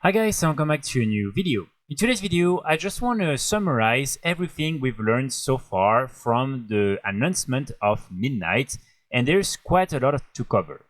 Hi guys, welcome back to a new video. In today's video, I just want to summarize everything we've learned so far from the announcement of Midnight, and there's quite a lot to cover.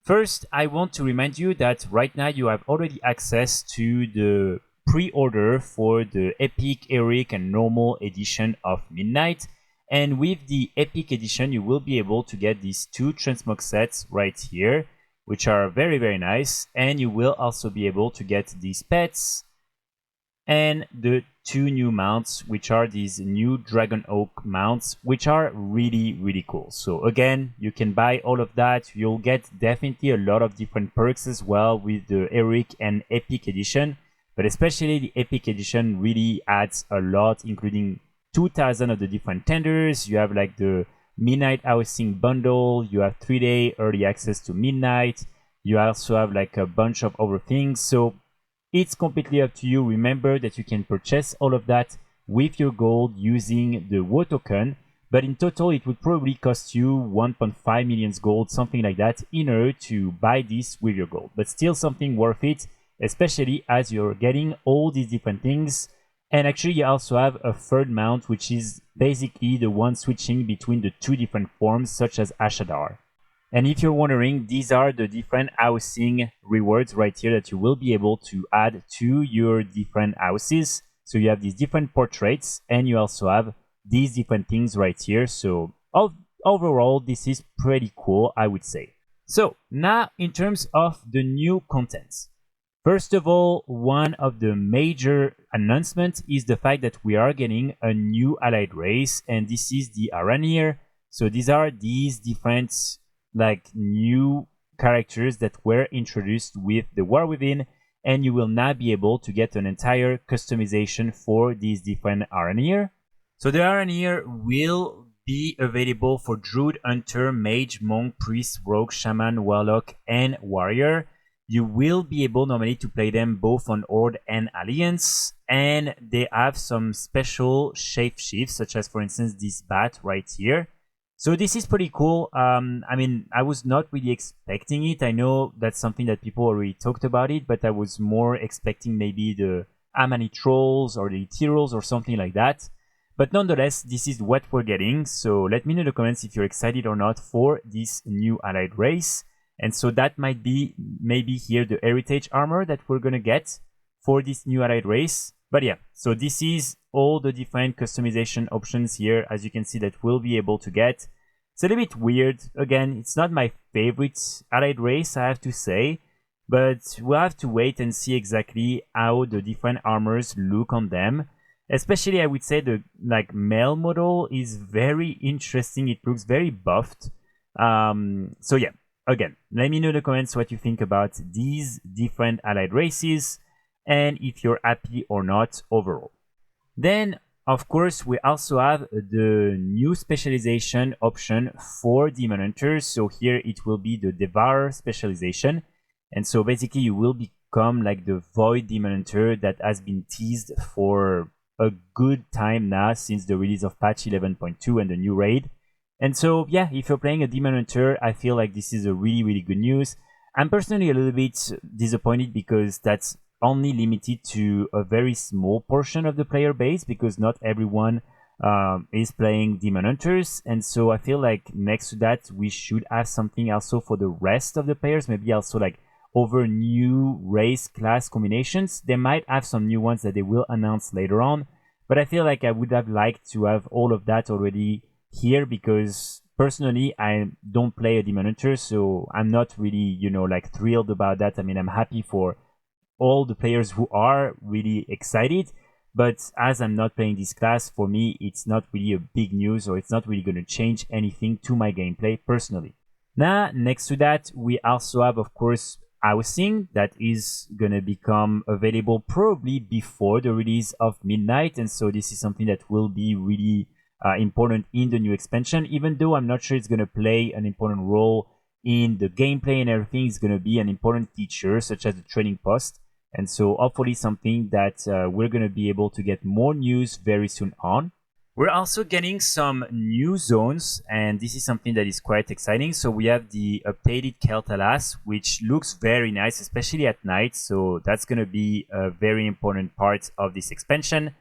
First, I want to remind you that right now you have already access to the pre-order for the Epic, Heroic and Normal edition of Midnight, and with the Epic edition you will be able to get these two Transmog sets right here, which are very nice, and you will also be able to get these pets and the two new mounts, which are these new Dragon Oak mounts, which are really cool. So again, you can buy all of that. You'll get definitely a lot of different perks as well with the Heroic and Epic edition, but especially the Epic edition really adds a lot, including 2,000 of the different tenders. You have like the Midnight Housing bundle, you have 3-day early access to Midnight, you also have like a bunch of other things, so it's completely up to you. Remember that you can purchase all of that with your gold using the WoW token, but in total it would probably cost you 1.5 million gold, something like that, in order to buy this with your gold, but still something worth it, especially as you're getting all these different things. And actually you also have a third mount, which is basically the one switching between the two different forms, such as Ashadar. And if you're wondering, these are the different housing rewards right here that you will be able to add to your different houses. So you have these different portraits, and you also have these different things right here. So overall, this is pretty cool, I would say. So now in terms of the new contents. First of all, one of the major announcements is the fact that we are getting a new allied race, and this is the Haranir. So these are these different like new characters that were introduced with the War Within, and you will now be able to get an entire customization for these different Haranir. So the Haranir will be available for Druid, Hunter, Mage, Monk, Priest, Rogue, Shaman, Warlock, and Warrior. You will be able normally to play them both on Horde and Alliance, and they have some special shape shifts, such as for instance this bat right here. So this is pretty cool. I mean, I was not really expecting it. I know that's something that people already talked about it, but I was more expecting maybe the Amani Trolls or the T-Rolls or something like that. But nonetheless, this is what we're getting. So let me know in the comments if you're excited or not for this new allied race. And so that might be maybe here the heritage armor that we're gonna get for this new allied race. But yeah, so this is all the different customization options here, as you can see, that we'll be able to get. It's a little bit weird. Again, it's not my favorite allied race, I have to say, but we'll have to wait and see exactly how the different armors look on them. Especially, I would say the like male model is very interesting. It looks very buffed. So yeah. Again, let me know in the comments what you think about these different allied races and if you're happy or not overall. Then, of course, we also have the new specialization option for Demon Hunters. So here it will be the Devourer specialization. And so basically you will become like the Void Demon Hunter that has been teased for a good time now since the release of patch 11.2 and the new raid. And so, yeah, if you're playing a Demon Hunter, I feel like this is a really good news. I'm personally a little bit disappointed because that's only limited to a very small portion of the player base, because not everyone is playing Demon Hunters. And so I feel like next to that, we should have something also for the rest of the players, maybe also like over new race class combinations. They might have some new ones that they will announce later on, but I feel like I would have liked to have all of that already here, because personally I don't play a Demon Hunter, so I'm not really, you know, like thrilled about that. I mean, I'm happy for all the players who are really excited, but as I'm not playing this class, for me it's not really a big news, or it's not really going to change anything to my gameplay personally. Now, next to that, we also have, of course, housing that is gonna become available probably before the release of Midnight, and so this is something that will be really important in the new expansion, even though I'm not sure it's going to play an important role in the gameplay and everything. Is going to be an important feature, such as the trading post, and so hopefully something that we're going to be able to get more news very soon on. We're also getting some new zones, and this is something that is quite exciting. So we have the updated Keltalas, which looks very nice, especially at night. So that's going to be a very important part of this expansion.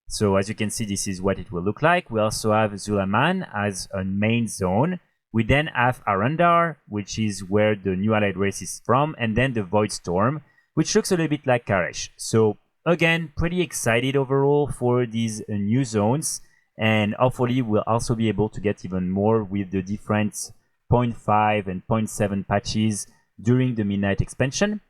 So as you can see, this is what it will look like. We also have Zulaman as a main zone. We then have Arundar, which is where the new allied race is from, and then the Void Storm, which looks a little bit like Karesh. So again, pretty excited overall for these new zones. And hopefully we'll also be able to get even more with the different 0.5 and 0.7 patches during the Midnight expansion.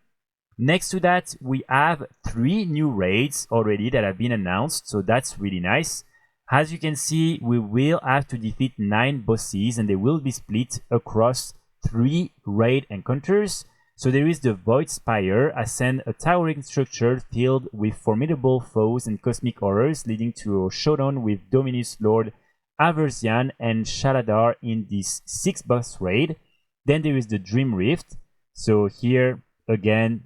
Next to that, we have 3 new raids already that have been announced, so that's really nice. As you can see, we will have to defeat 9 bosses, and they will be split across 3 raid encounters. So there is the Void Spire, ascend a towering structure filled with formidable foes and cosmic horrors, leading to a showdown with Dominus Lord Aversian and Shaladar in this 6 boss raid. Then there is the Dream Rift. So here, again,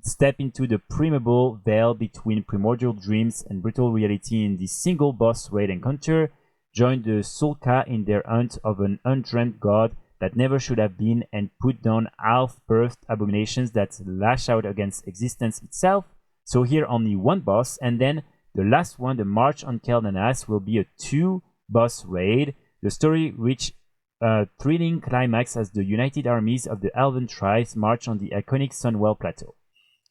step into the primeval veil between primordial dreams and brutal reality in this single boss raid encounter. Join the Sulka in their hunt of an undreamt god that never should have been, and put down half-birthed abominations that lash out against existence itself. So here only 1 boss, and then the last one, the March on Keldanas, will be a 2-boss raid. The story reached a thrilling climax as the united armies of the Elven tribes march on the iconic Sunwell Plateau.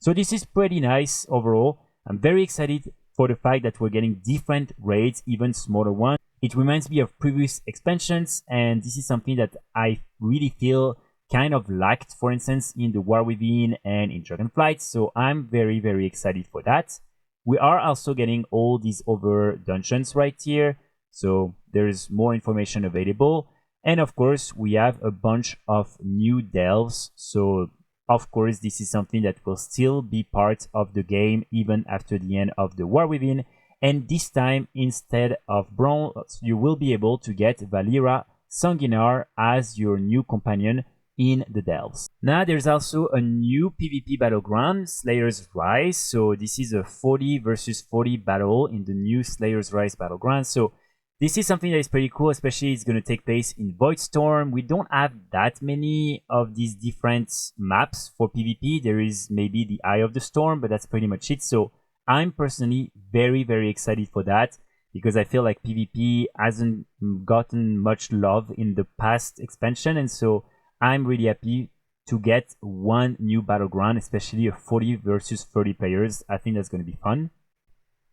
So this is pretty nice overall. I'm very excited for the fact that we're getting different raids, even smaller ones. It reminds me of previous expansions, and this is something that I really feel kind of lacked, for instance, in the War Within and in Dragonflight, so I'm very, very excited for that. We are also getting all these other dungeons right here, so there's more information available. And of course, we have a bunch of new delves, so of course, this is something that will still be part of the game even after the end of the War Within. And this time, instead of Bronze, you will be able to get Valira Sanguinar as your new companion in the Delves. Now, there's also a new PvP Battleground, Slayer's Rise. So this is a 40 versus 40 battle in the new Slayer's Rise Battleground. So this is something that is pretty cool, especially it's going to take place in Void Storm. We don't have that many of these different maps for PvP. There is maybe the Eye of the Storm, but that's pretty much it. So I'm personally very, very excited for that because I feel like PvP hasn't gotten much love in the past expansion, and so I'm really happy to get one new battleground, especially a 40 versus 30 players. I think that's going to be fun.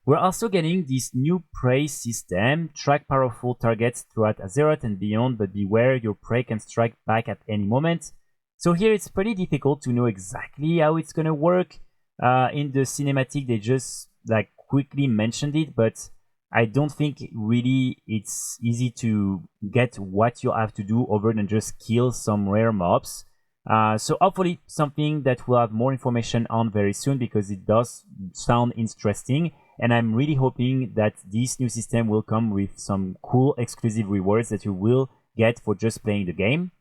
We're also getting this new prey system. Track powerful targets throughout Azeroth and beyond, but beware, your prey can strike back at any moment. So here it's pretty difficult to know exactly how it's going to work. In the cinematic, they just like quickly mentioned it, but I don't think really it's easy to get what you have to do other than just kill some rare mobs. So hopefully something that we'll have more information on very soon because it does sound interesting. And I'm really hoping that this new system will come with some cool exclusive rewards that you will get for just playing the game.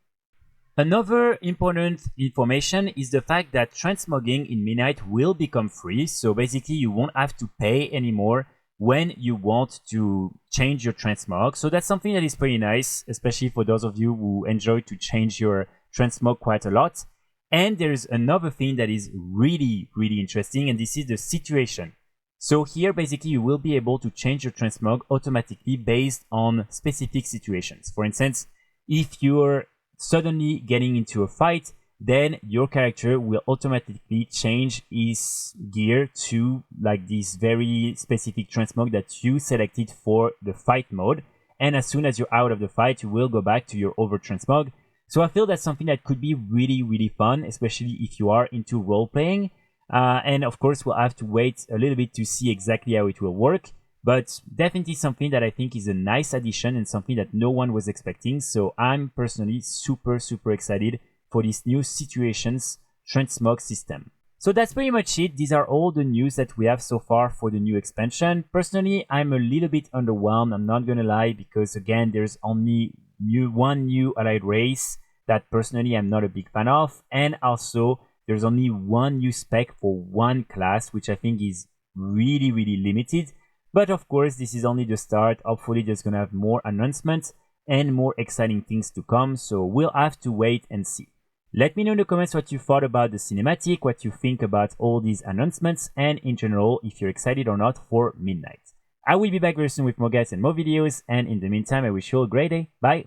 Another important information is the fact that transmogging in Midnight will become free. So basically you won't have to pay anymore when you want to change your transmog. So that's something that is pretty nice, especially for those of you who enjoy to change your transmog quite a lot. And there's another thing that is really, really interesting, and this is the situation. So here basically you will be able to change your transmog automatically based on specific situations. For instance, if you're suddenly getting into a fight, then your character will automatically change his gear to like this very specific transmog that you selected for the fight mode. And as soon as you're out of the fight, you will go back to your over transmog. So I feel that's something that could be really, really fun, especially if you are into role playing. And of course, we'll have to wait a little bit to see exactly how it will work. But definitely something that I think is a nice addition and something that no one was expecting. So I'm personally super, super excited for this new situations transmog system. So that's pretty much it. These are all the news that we have so far for the new expansion. Personally, I'm a little bit underwhelmed. I'm not going to lie because again, there's only one new allied race that personally I'm not a big fan of. And also there's only one new spec for one class, which I think is really, really limited. But of course, this is only the start. Hopefully there's gonna have more announcements and more exciting things to come, so we'll have to wait and see. Let me know in the comments what you thought about the cinematic, what you think about all these announcements, and in general, if you're excited or not for Midnight. I will be back very soon with more guests and more videos, and in the meantime, I wish you all a great day. Bye!